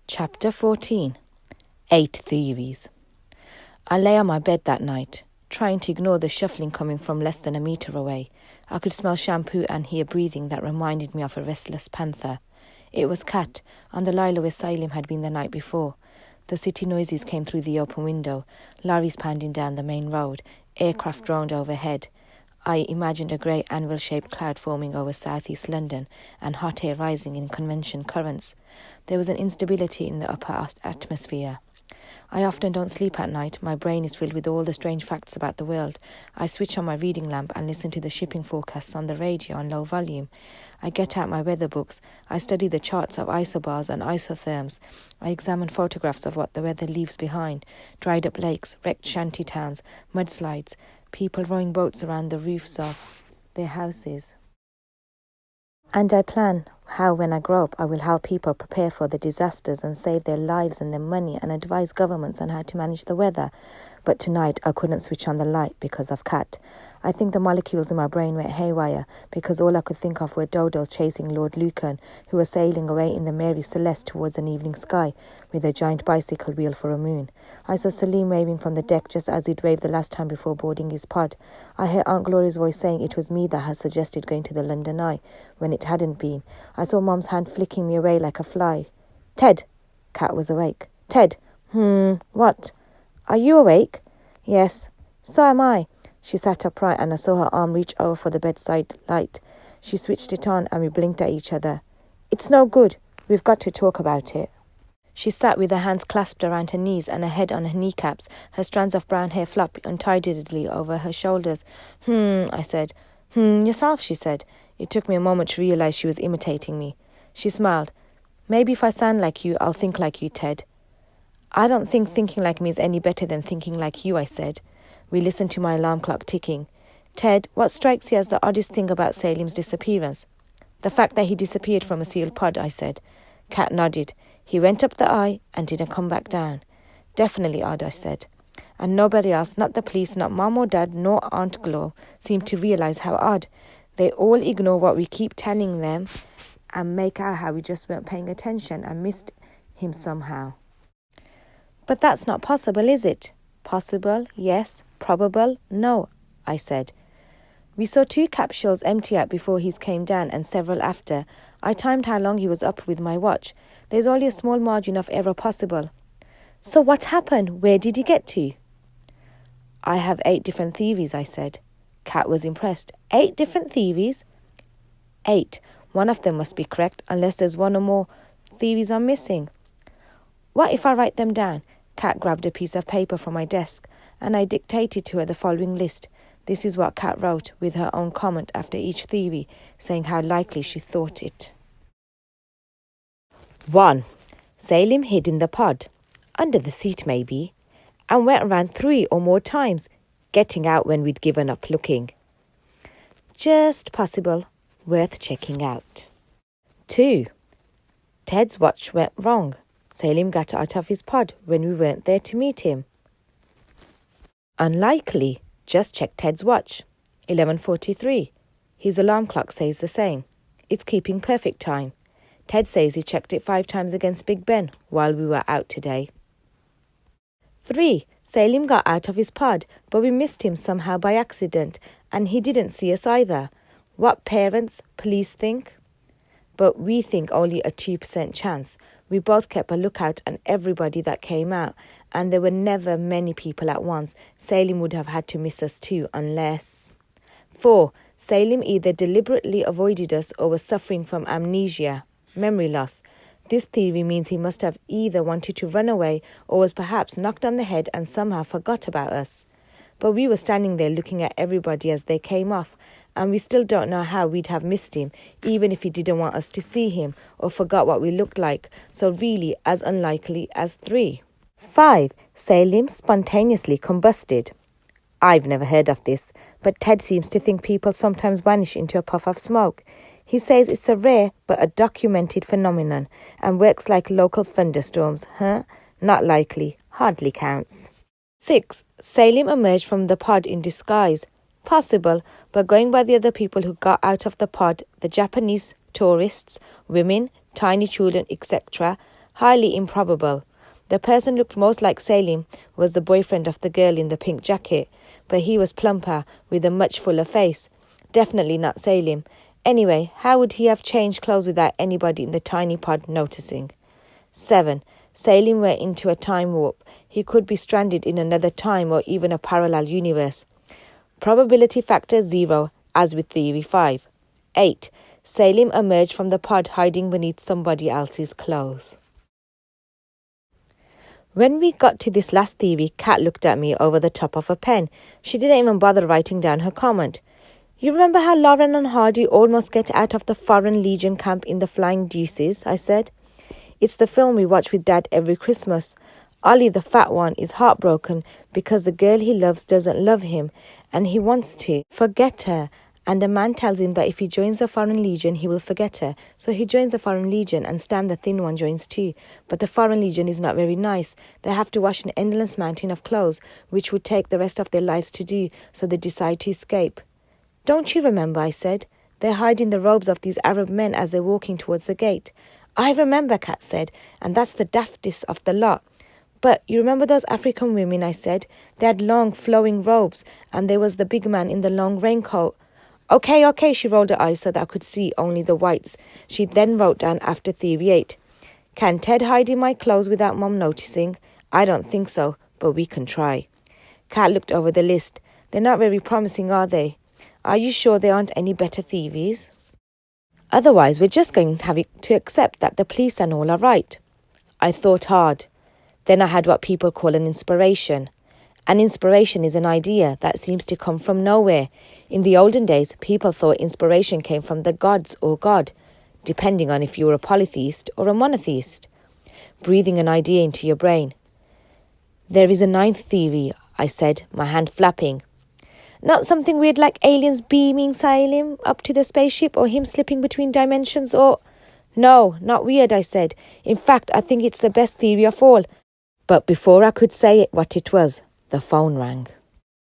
Chapter 14. 8 Theories. I lay on my bed that night, trying to ignore the shuffling coming from less than a metre away. I could smell shampoo and hear breathing that reminded me of a restless panther. It was Kat, on the Lila where Salim had been the night before. The city noises came through the open window, lorries pounding down the main road, aircraft droned overhead. I imagined a grey anvil-shaped cloud forming over southeast London and hot air rising in convection currents. There was an instability in the upper atmosphere. I often don't sleep at night. My brain is filled with all the strange facts about the world. I switch on my reading lamp and listen to the shipping forecasts on the radio on low volume. I get out my weather books. I study the charts of isobars and isotherms. I examine photographs of what the weather leaves behind. Dried up lakes, wrecked shanty towns, mudslides, people rowing boats around the roofs of their houses. And I plan how when I grow up I will help people prepare for the disasters and save their lives and their money and advise governments on how to manage the weather. But tonight I couldn't switch on the light because of Kat. I think the molecules in my brain went haywire because all I could think of were dodos chasing Lord Lucan, who was sailing away in the Mary Celeste towards an evening sky with a giant bicycle wheel for a moon. I saw Salim waving from the deck just as he'd waved the last time before boarding his pod. I heard Aunt Gloria's voice saying it was me that had suggested going to the London Eye when it hadn't been. I saw Mum's hand flicking me away like a fly. Ted! Kat was awake. Ted! What? Are you awake? Yes. So am I. She sat upright and I saw her arm reach over for the bedside light. She switched it on and we blinked at each other. It's no good. We've got to talk about it. She sat with her hands clasped around her knees and her head on her kneecaps, her strands of brown hair flopped untidily over her shoulders. I said. Yourself, she said. It took me a moment to realise she was imitating me. She smiled. Maybe if I sound like you, I'll think like you, Ted. I don't think thinking like me is any better than thinking like you, I said. We listened to my alarm clock ticking. Ted, what strikes you as the oddest thing about Salim's disappearance? The fact that he disappeared from a sealed pod, I said. Kat nodded. He went up the eye and didn't come back down. Definitely odd, I said. And nobody else, not the police, not Mum or Dad, nor Aunt Glo, seemed to realise how odd. They all ignore what we keep telling them and make out how we just weren't paying attention and missed him somehow. But that's not possible, is it? Possible, yes. Probable, no, I said. We saw 2 capsules empty out before his came down and several after. I timed how long he was up with my watch. There's only a small margin of error possible. So what happened? Where did he get to? I have 8 different theories, I said. Kat was impressed. 8 different theories? 8. One of them must be correct unless there's one or more theories I'm missing. What if I write them down? Kat grabbed a piece of paper from my desk and I dictated to her the following list. This is what Kat wrote with her own comment after each theory, saying how likely she thought it. 1. Salim hid in the pod, under the seat maybe, and went around 3 or more times, getting out when we'd given up looking. Just possible, worth checking out. 2. Ted's watch went wrong. Salim got out of his pod when we weren't there to meet him. Unlikely. Just check Ted's watch. 11:43. His alarm clock says the same. It's keeping perfect time. Ted says he checked it 5 times against Big Ben while we were out today. 3. Salim got out of his pod, but we missed him somehow by accident, and he didn't see us either. What parents, police think? But we think only a 2% chance. We both kept a lookout on everybody that came out, and there were never many people at once. Salim would have had to miss us too, unless... 4. Salim either deliberately avoided us or was suffering from amnesia, memory loss. This theory means he must have either wanted to run away or was perhaps knocked on the head and somehow forgot about us. But we were standing there looking at everybody as they came off, and we still don't know how we'd have missed him, even if he didn't want us to see him or forgot what we looked like, so really as unlikely as 3. 5. Salim spontaneously combusted. I've never heard of this, but Ted seems to think people sometimes vanish into a puff of smoke. He says it's a rare but a documented phenomenon and works like local thunderstorms. Not likely. Hardly counts. 6. Salim emerged from the pod in disguise. Possible, but going by the other people who got out of the pod, the Japanese tourists, women, tiny children, etc., Highly improbable. The person looked most like Salim was the boyfriend of the girl in the pink jacket, but he was plumper with a much fuller face. Definitely not Salim. Anyway, how would he have changed clothes without anybody in the tiny pod noticing? 7. Salim went into a time warp. He could be stranded in another time or even a parallel universe. Probability factor 0, as with theory 5. 8. Salim emerged from the pod hiding beneath somebody else's clothes. When we got to this last theory, Kat looked at me over the top of a pen. She didn't even bother writing down her comment. You remember how Lauren and Hardy almost get out of the Foreign Legion camp in the Flying Deuces? I said. It's the film we watch with Dad every Christmas. Ollie, the fat one, is heartbroken because the girl he loves doesn't love him and he wants to forget her. And a man tells him that if he joins the Foreign Legion, he will forget her. So he joins the Foreign Legion and Stan the thin one joins too. But the Foreign Legion is not very nice. They have to wash an endless mountain of clothes, which would take the rest of their lives to do, so they decide to escape. Don't you remember, I said. They're hiding the robes of these Arab men as they're walking towards the gate. I remember, Kat said, and that's the daftest of the lot. But you remember those African women, I said? They had long, flowing robes, and there was the big man in the long raincoat. Okay, she rolled her eyes so that I could see only the whites. She then wrote down after theory 8. Can Ted hide in my clothes without Mom noticing? I don't think so, but we can try. Kat looked over the list. They're not very promising, are they? Are you sure there aren't any better theories? Otherwise, we're just going to have to accept that the police and all are right. I thought hard. Then I had what people call an inspiration. An inspiration is an idea that seems to come from nowhere. In the olden days, people thought inspiration came from the gods or God, depending on if you were a polytheist or a monotheist. Breathing an idea into your brain. There is a 9th theory, I said, my hand flapping. Not something weird like aliens beaming Salim up to the spaceship or him slipping between dimensions or... No, not weird, I said. In fact, I think it's the best theory of all. But before I could say what it was, the phone rang.